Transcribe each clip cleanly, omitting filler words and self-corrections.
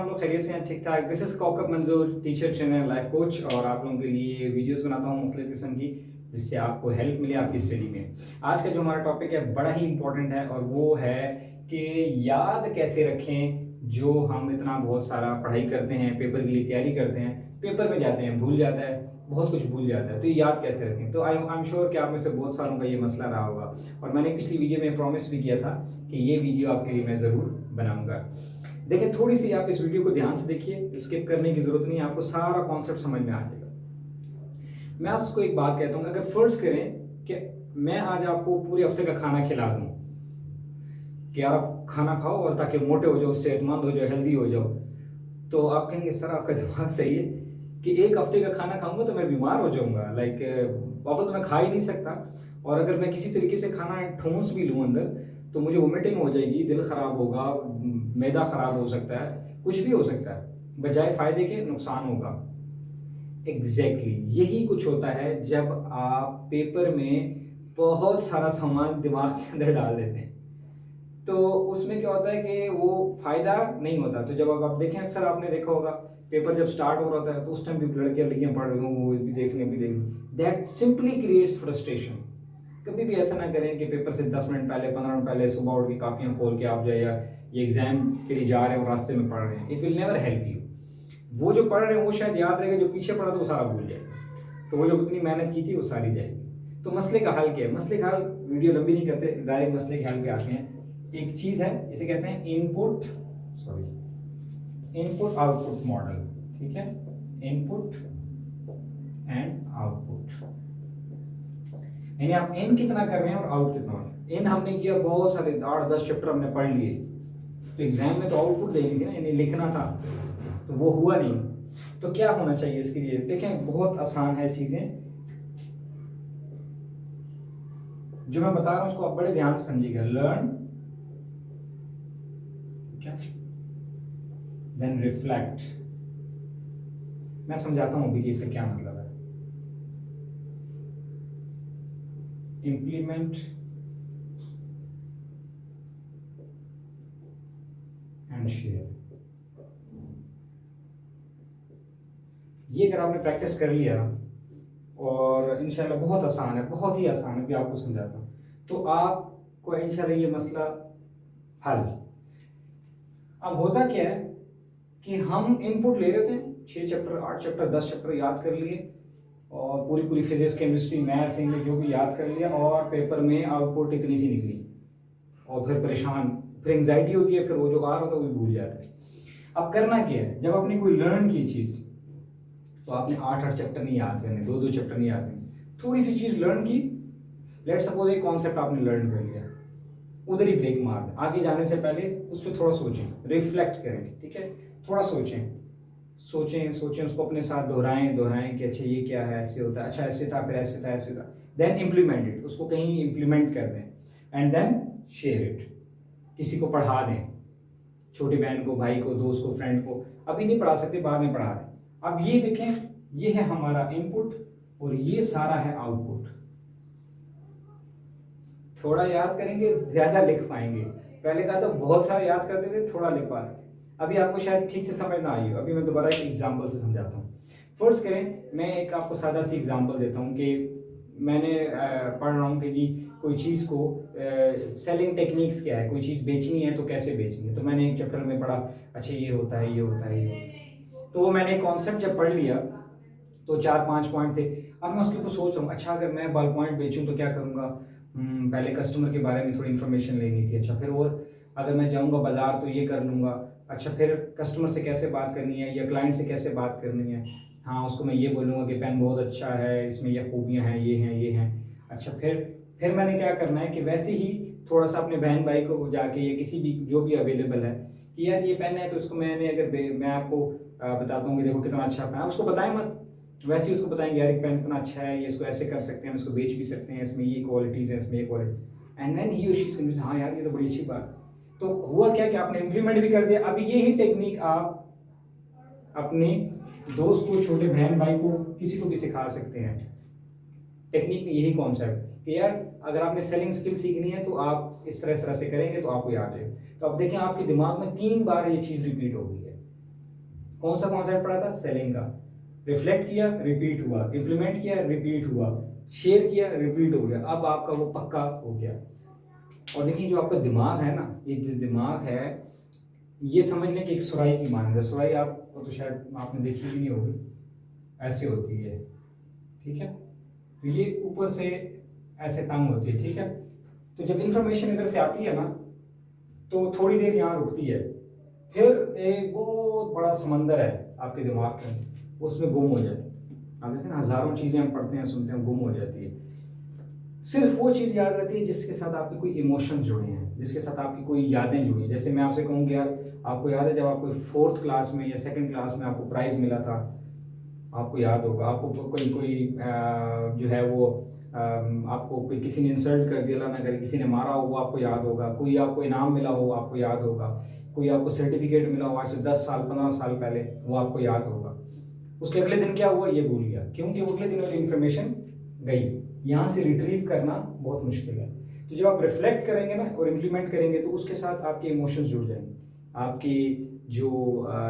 आप लोग खैरियत से हैं, ठीक ठाक। दिस इज़ कौकब मंजूर, टीचर ट्रेनर लाइफ कोच, और आप लोगों के लिए वीडियोस बनाता हूँ मुख्तलिफ किस्म की, जिससे आपको हेल्प मिले आपकी स्टडी में। आज का जो हमारा टॉपिक है बड़ा ही इंपॉर्टेंट है, और वो है कि याद कैसे रखें जो हम इतना बहुत सारा पढ़ाई करते हैं, पेपर के लिए तैयारी करते हैं, पेपर में जाते हैं भूल जाता है, बहुत कुछ भूल जाता है, तो ये याद कैसे रखें। तो आई एम श्योर कि आप में से बहुत सारों का ये मसला रहा होगा, और मैंने पिछली वीडियो में प्रॉमिस भी किया था कि ये वीडियो आपके लिए मैं ज़रूर बनाऊंगा। देखिए, थोड़ी सी आप इस वीडियो को ध्यान से देखिए, स्किप करने की जरूरत नहीं है, आपको सारा कॉन्सेप्ट समझ में आ जाएगा। मैं आपको एक बात कहता हूँ, अगर फर्ज करें कि मैं आज आपको पूरे हफ्ते का खाना खिला दूं कि आप खाना खाओ और ताकि मोटे हो जाओ, सेहतमंद हो जाओ, हेल्दी हो जाओ, तो आप कहेंगे सर आपका दिमाग सही है कि एक हफ्ते का खाना खाऊंगा तो मैं बीमार हो जाऊंगा, वापस तो मैं खा ही नहीं सकता, और अगर मैं किसी तरीके से खाना ठूंस भी लूँ अंदर तो मुझे वोमिटिंग हो जाएगी, दिल खराब होगा, मैदा खराब हो सकता है, कुछ भी हो सकता है, बजाय फायदे के नुकसान होगा। एग्जैक्टली यही कुछ होता है जब आप पेपर में बहुत सारा सामान दिमाग के अंदर डाल देते हैं, तो उसमें क्या होता है कि वो फायदा नहीं होता। तो जब आप देखें, अक्सर आपने देखा होगा पेपर जब स्टार्ट हो रहा है तो उस टाइम भी लड़कियां लड़कियां पढ़ रही हूँ, वो भी देखने भी देखने, दैट सिंपली क्रिएट्स फ्रस्ट्रेशन। कभी भी ऐसा ना करें कि पेपर से 10 मिनट पहले, 15 मिनट पहले सुबह उठ के कापियां खोल के आप जाए, या ये एग्जाम के लिए जा रहे हैं और रास्ते में पढ़ रहे हैं, it will never help you. वो जो पढ़ रहे हैं वो शायद याद रहेगा, जो पीछे पढ़ा तो वो सारा भूल जाएगा, तो वो जो इतनी मेहनत की थी वो सारी जाएगी। तो मसले का हल क्या है? मसले का हल, वीडियो लंबी नहीं करते, डायरेक्ट मसले के हल पे आते हैं। एक चीज है, इसे कहते हैं इनपुट आउटपुट मॉडल, ठीक है, इनपुट एंड आउटपुट, यानी आप इन कितना कर रहे हैं और आउट कितना। इन हमने किया, बहुत सारे 8-10 चैप्टर हमने पढ़ लिए, तो एग्जाम में तो आउटपुट देनी थी ना, यानी लिखना था, तो वो हुआ नहीं। तो क्या होना चाहिए इसके लिए? देखें, बहुत आसान है चीजें, जो मैं बता रहा हूं उसको आप बड़े ध्यान से समझिएगा। लर्न, क्या, देन रिफ्लेक्ट। मैं समझाता हूं अभी कि इसका क्या मतलब है। Implement and share. ये अगर आपने प्रैक्टिस कर लिया, और इंशाल्लाह बहुत आसान है, बहुत ही आसान है, भी आपको समझाता हूँ, तो आपको इंशाल्लाह ये मसला हल। अब होता क्या है कि हम इनपुट ले रहे थे, 6 चैप्टर, 8 चैप्टर, 10 चैप्टर याद कर लिए, और पूरी पूरी फिजिक्स, केमिस्ट्री, मैथ्स, इंग्लिश जो भी याद कर लिया, और पेपर में आउटपुट इतनी सी निकली, और फिर परेशान, फिर एंग्जाइटी होती है, फिर वो जो आ रहा था वो भूल जाता है। अब करना क्या है, जब आपने कोई लर्न की चीज़, तो आपने 8-8 चैप्टर नहीं याद करने, 2-2 चैप्टर नहीं याद करने, थोड़ी सी चीज़ लर्न की, लेट सपोज एक कॉन्सेप्ट आपने लर्न कर लिया, उधर ही ब्रेक मार दें, आगे जाने से पहले उस पर थोड़ा सोचें, रिफ्लेक्ट करें, ठीक है, थोड़ा सोचें, उसको अपने साथ दोहराएं कि अच्छा ये क्या है, ऐसे होता है, अच्छा ऐसे था, फिर ऐसे था, ऐसे था, देन इम्प्लीमेंट इट, उसको कहीं इम्प्लीमेंट कर दें, एंड देन शेयर इट, किसी को पढ़ा दें, छोटी बहन को, भाई को, दोस्त को, फ्रेंड को। अभी नहीं पढ़ा सकते, बाद में पढ़ा दें। अब ये देखें, ये है हमारा इनपुट और ये सारा है आउटपुट। थोड़ा याद करेंगे, ज्यादा लिख पाएंगे। पहले कहा तो बहुत सारा याद करते थे, थोड़ा लिख पाते थे। अभी आपको शायद ठीक से समझ ना आई हो, अभी मैं दोबारा एक एग्जांपल से समझाता हूँ। फर्स्ट करें, मैं एक आपको सादा सी एग्जांपल देता हूँ कि मैंने पढ़ रहा हूँ कि जी कोई चीज़ को सेलिंग टेक्निक्स क्या है, कोई चीज़ बेचनी है तो कैसे बेचनी है। तो मैंने एक चैप्टर में पढ़ा, अच्छा ये होता है, ये होता है, ये होता है। तो वो मैंने कॉन्सेप्ट जब पढ़ लिया तो 4-5 पॉइंट थे। अब मैं उसके ऊपर सोच रहा हूँ, अच्छा अगर मैं बल्क पॉइंट बेचूं तो क्या करूँगा। पहले कस्टमर के बारे में थोड़ी इन्फॉर्मेशन लेनी थी, अच्छा फिर और अगर मैं जाऊँगा बाजार तो ये कर लूँगा, अच्छा फिर कस्टमर से कैसे बात करनी है या क्लाइंट से कैसे बात करनी है। हाँ, उसको मैं ये बोलूँगा कि पेन बहुत अच्छा है, इसमें ये खूबियाँ हैं, ये हैं, ये हैं। अच्छा फिर मैंने क्या करना है कि वैसे ही थोड़ा सा अपने बहन भाई को जाके, या किसी भी जो भी अवेलेबल है, कि यार ये पेन है, तो इसको मैं आपको बताता हूँ कि देखो कितना अच्छा पेन, आप उसको बताएं मत, वैसे ही उसको बताएंगे यार एक पेन इतना अच्छा है, ये इसको ऐसे कर सकते हैं, इसको बेच भी सकते हैं, इसमें ये क्वालिटीज़ हैं, इसमें ये क्वालिटी, एंड देन ही और शी इज कन्विंस्ड, हाँ यार ये तो बड़ी अच्छी बात। तो हुआ क्या कि आपने इम्प्लीमेंट भी कर दिया। अब यही टेक्निक आप अपने दोस्त को, छोटे बहन भाई को, किसी को भी सिखा सकते हैं। टेक्निक यही कॉन्सेप्ट कि यार अगर आपने सेलिंग स्किल सीखनी है तो आप इस तरह से करेंगे तो आपको याद है। तो अब देखें, आपके दिमाग में 3 बार ये चीज़ रिपीट हो गई है। कौन सा कॉन्सेप्ट पढ़ा था? सेलिंग का। रिफ्लेक्ट किया, रिपीट हुआ, इम्प्लीमेंट किया, रिपीट हुआ, शेयर किया, रिपीट हो गया, अब आपका वो पक्का हो गया। और देखिए जो आपका दिमाग है ना, ये जो दिमाग है, ये समझ लें कि एक सुराही की मानंद है। सुराही आपको तो शायद आपने देखी भी नहीं होगी, ऐसे होती है, ठीक है। तो ये ऊपर से ऐसे तंग होती है, ठीक है। तो जब इंफॉर्मेशन इधर से आती है ना, तो थोड़ी देर यहाँ रुकती है, फिर एक बहुत बड़ा समंदर है आपके दिमाग के अंदर, उसमें गुम हो जाती है। आप देखते हैं ना, हजारों चीज़ें हम पढ़ते हैं, सुनते हैं, गुम हो जाती है। सिर्फ वो चीज़ याद रहती है जिसके साथ आपके कोई इमोशंस जुड़े हैं, जिसके साथ आपकी कोई यादें जुड़ी हैं। जैसे मैं आपसे कहूँ कि यार आपको याद है जब आपको 4th क्लास में या 2nd क्लास में आपको प्राइज़ मिला था, आपको याद होगा। आपको कोई कोई जो है वो आपको कोई किसी ने इंसल्ट कर दिया, ना करे किसी ने मारा हो, वो आपको याद होगा। कोई आपको इनाम मिला हो, आपको याद होगा। कोई आपको सर्टिफिकेट मिला हो आज से 10 साल 15 साल पहले, वो आपको याद होगा। उसके अगले दिन क्या हुआ ये भूल गया, क्योंकि अगले दिन वाली इन्फॉर्मेशन गई। यहाँ से रिट्रीव करना बहुत मुश्किल है। तो जब आप रिफ्लेक्ट करेंगे ना और इम्प्लीमेंट करेंगे, तो उसके साथ आपके इमोशंस जुड़ जाएंगे, आपकी जो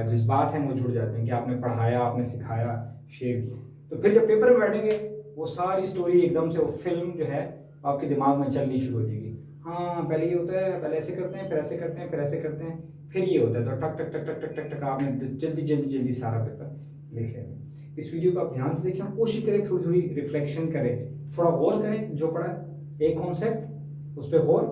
जज्बात हैं वो जुड़ जाते हैं कि आपने पढ़ाया, आपने सिखाया, शेयर किया। तो फिर जब पेपर में बैठेंगे, वो सारी स्टोरी एकदम से, वो फिल्म जो है आपके दिमाग में चलनी शुरू हो जाएगी। हाँ पहले ये होता है, पहले ऐसे करते हैं, फिर ऐसे करते हैं, फिर ऐसे करते हैं, फिर ये होता है। तो टक टक टक टक टक टक टक आपने जल्दी जल्दी जल्दी सारा पेपर लिख लेना। इस वीडियो को आप ध्यान से देखें, कोशिश करें थोड़ी थोड़ी रिफ्लेक्शन करें, थोड़ा गौर करें जो पढ़ा, एक कॉन्सेप्ट उस पर गौर,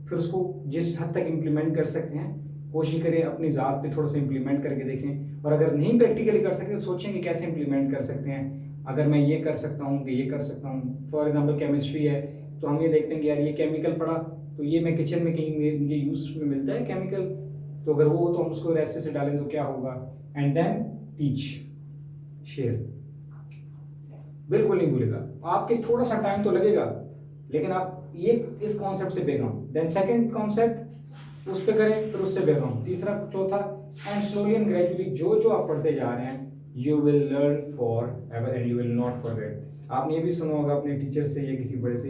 फिर उसको जिस हद तक इम्प्लीमेंट कर सकते हैं कोशिश करें, अपनी ज़ात पे थोड़ा सा इम्प्लीमेंट करके देखें। और अगर नहीं प्रैक्टिकली कर सकते तो सोचें कि कैसे इम्प्लीमेंट कर सकते हैं। अगर मैं ये कर सकता हूँ कि ये कर सकता हूँ, फॉर एग्जांपल केमिस्ट्री है, तो हम ये देखते हैं कि यार ये केमिकल पढ़ा, तो ये मैं किचन में कहीं मुझे यूज में मिलता है केमिकल, तो अगर वो हो तो हम उसको ऐसे से डालें तो क्या होगा। And then teach, share. बिल्कुल नहीं भूलेगा, आपके थोड़ा सा टाइम तो लगेगा, लेकिन आप ये इस कॉन्सेप्ट से बैकग्राउंड, देन सेकंड कॉन्सेप्ट उस पे करें, फिर उससे बैकग्राउंड, तीसरा, चौथा, एंड स्लोली एंड ग्रेजुअली जो जो आप पढ़ते जा रहे हैं, you will learn for ever and you will not forget. आपने ये भी सुना होगा अपने टीचर से या किसी बड़े से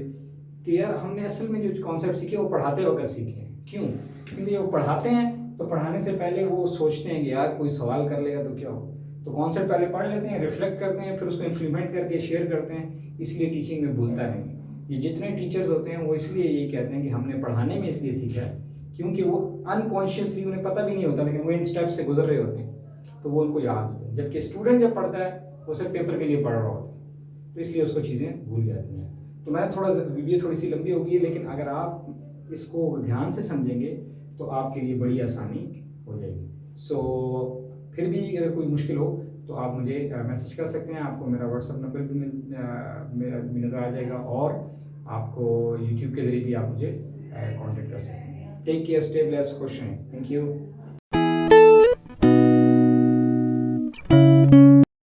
कि यार हमने असल में जो कॉन्सेप्ट सीखे वो पढ़ाते वक्त सीखे हैं। क्यों? क्योंकि वो पढ़ाते हैं तो पढ़ाने से पहले वो सोचते हैं कि यार कोई सवाल कर लेगा तो क्या हो, तो कॉन्सेप्ट पहले पढ़ लेते हैं, रिफ्लेक्ट करते हैं, फिर उसको इम्प्लीमेंट करके शेयर करते हैं, इसलिए टीचिंग में भूलता नहीं। ये जितने टीचर्स होते हैं वो इसलिए यही कहते हैं कि हमने पढ़ाने में इसलिए सीखा है, क्योंकि वो अनकॉन्शियसली उन्हें पता भी नहीं होता, लेकिन वो इन स्टेप से गुजर रहे होते हैं तो वो उनको याद होता है। जबकि स्टूडेंट जब पढ़ता है वो सिर्फ पेपर के लिए पढ़ रहा होता है, तो इसलिए उसको चीज़ें भूल जाती हैं। तो मैं थोड़ा वीडियो थोड़ी सी लंबी होगी, लेकिन अगर आप इसको ध्यान से समझेंगे तो आपके लिए बड़ी आसानी हो जाएगी। सो फिर भी अगर कोई मुश्किल हो तो आप मुझे मैसेज कर सकते हैं, आपको मेरा व्हाट्सअप नंबर भी नज़र आ जाएगा, और आपको यूट्यूब के ज़रिए भी आप मुझे कांटेक्ट कर सकते हैं। टेक केयर, स्टे ब्लेस्ड, खुश रहें। Thank you.